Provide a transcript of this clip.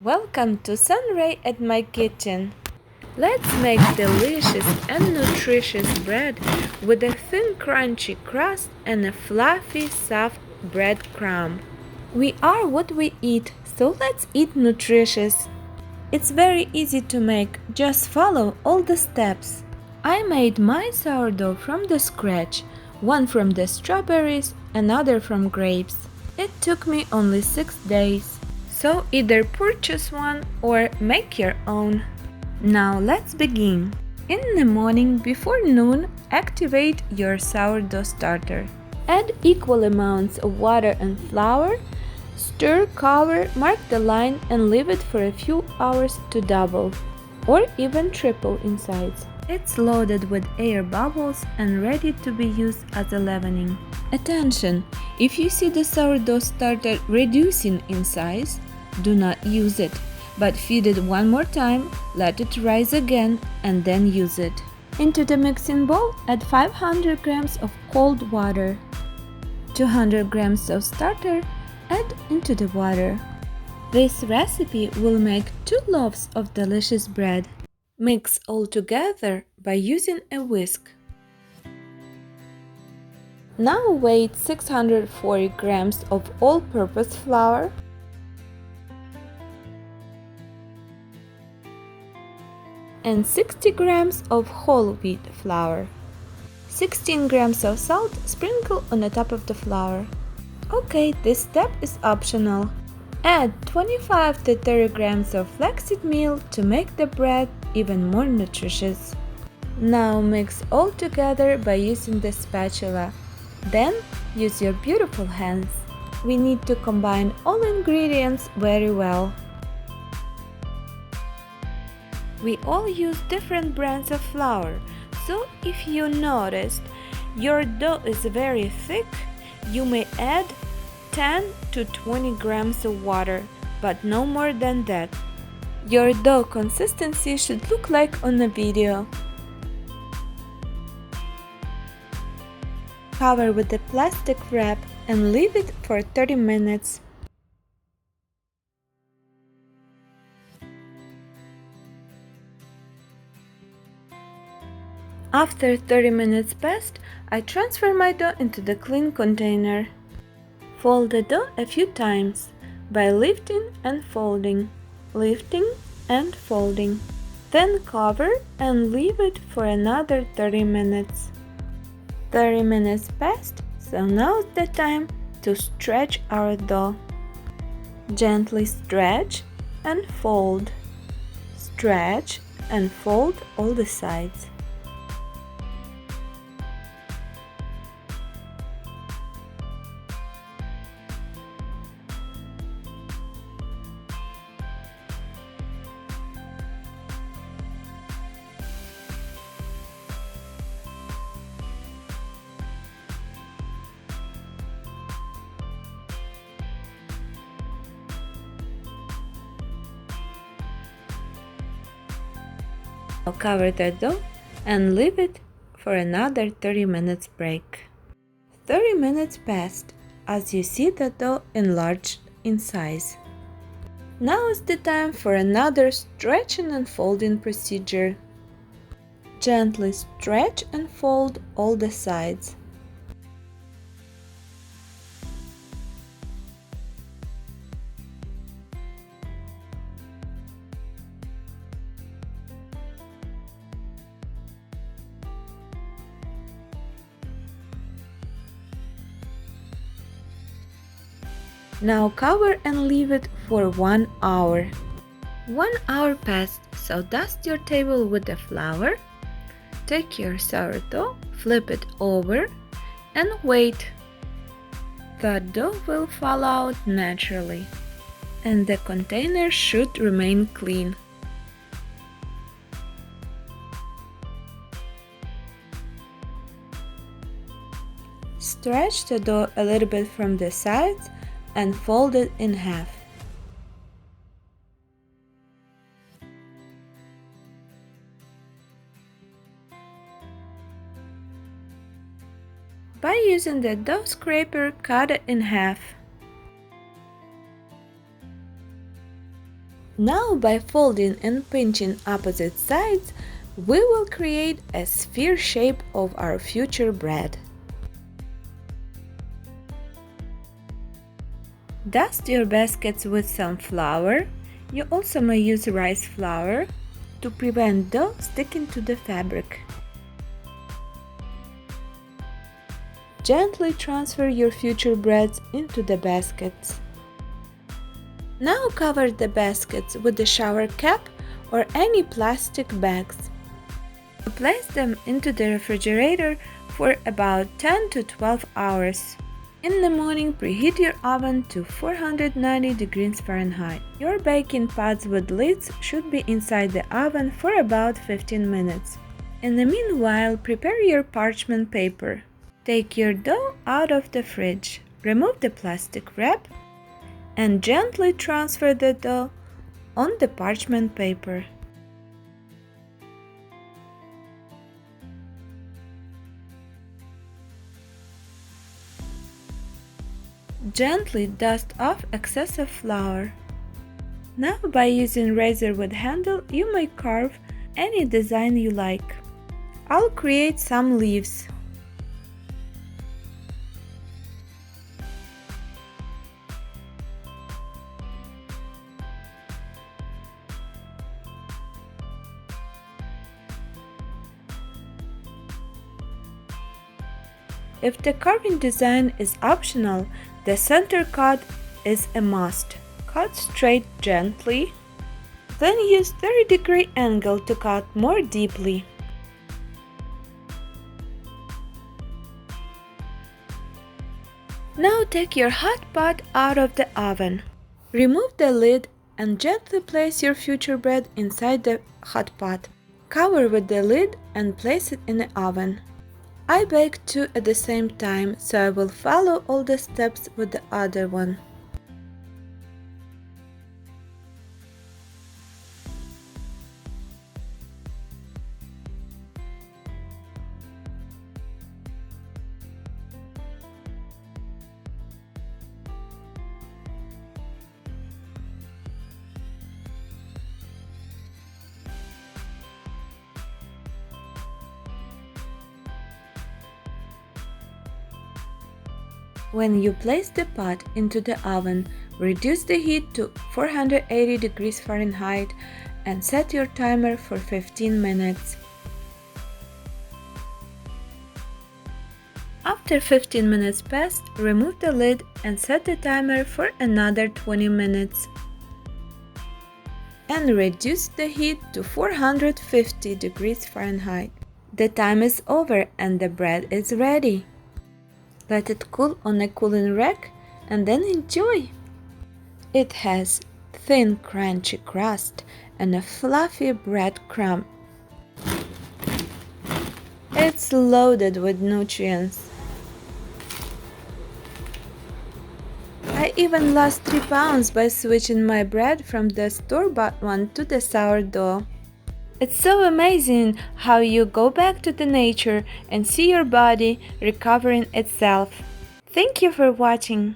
Welcome to Sunray at my kitchen. Let's make delicious and nutritious bread with a thin crunchy crust and a fluffy soft bread crumb. We are what we eat, so let's eat nutritious. It's very easy to make, just follow all the steps. I made my sourdough from the scratch, one from the strawberries, another from grapes. It took me only 6 days. So either purchase one or make your own. Now let's begin. In the morning before noon, activate your sourdough starter. Add equal amounts of water and flour. Stir, cover, mark the line and leave it for a few hours to double or even triple in size. It's loaded with air bubbles and ready to be used as a leavening. Attention! If you see the sourdough starter reducing in size, do not use it, but feed it one more time, let it rise again, and then use it. Into the mixing bowl, add 500 grams of cold water. 200 grams of starter, add into the water. This recipe will make 2 loaves of delicious bread. Mix all together by using a whisk. Now weigh 640 grams of all-purpose flour, and 60 grams of whole wheat flour. 16 grams of salt sprinkle on the top of the flour. Okay, this step is optional. Add 25 to 30 grams of flaxseed meal to make the bread even more nutritious. Now mix all together by using the spatula. Then use your beautiful hands. We need to combine all ingredients very well. We all use different brands of flour, so if you noticed your dough is very thick, you may add 10 to 20 grams of water, but no more than that. Your dough consistency should look like on the video. Cover with a plastic wrap and leave it for 30 minutes. After 30 minutes passed, I transfer my dough into the clean container. Fold the dough a few times by lifting and folding, lifting and folding. Then cover and leave it for another 30 minutes. 30 minutes passed, so now is the time to stretch our dough. Gently stretch and fold. Stretch and fold all the sides. Now cover the dough and leave it for another 30 minutes break. 30 minutes passed as you see the dough enlarged in size. Now is the time for another stretching and folding procedure. Gently stretch and fold all the sides. Now cover and leave it for 1 hour. 1 hour passed, so dust your table with the flour. Take your sourdough, flip it over, and wait. The dough will fall out naturally, and the container should remain clean. Stretch the dough a little bit from the sides and fold it in half. By using the dough scraper, cut it in half. Now, by folding and pinching opposite sides, we will create a sphere shape of our future bread. Dust your baskets with some flour. You also may use rice flour to prevent dough sticking to the fabric. Gently transfer your future breads into the baskets. Now cover the baskets with the shower cap or any plastic bags. Place them into the refrigerator for about 10 to 12 hours. In the morning, preheat your oven to 490 degrees Fahrenheit. Your baking pots with lids should be inside the oven for about 15 minutes. In the meanwhile, prepare your parchment paper. Take your dough out of the fridge. Remove the plastic wrap and gently transfer the dough on the parchment paper. Gently dust off excessive flour. Now, by using razor with handle, you may carve any design you like. I'll create some leaves. If the carving design is optional, the center cut is a must. Cut straight gently, then use 30-degree angle to cut more deeply. Now take your hot pot out of the oven. Remove the lid and gently place your future bread inside the hot pot. Cover with the lid and place it in the oven. I bake two at the same time, so I will follow all the steps with the other one. When you place the pot into the oven, reduce the heat to 480 degrees Fahrenheit and set your timer for 15 minutes. After 15 minutes passed, remove the lid and set the timer for another 20 minutes. And reduce the heat to 450 degrees Fahrenheit. The time is over and the bread is ready. Let it cool on a cooling rack and then enjoy. It has thin crunchy crust and a fluffy breadcrumb. It's loaded with nutrients. I even lost 3 pounds by switching my bread from the store-bought one to the sourdough. It's so amazing how you go back to the nature and see your body recovering itself. Thank you for watching.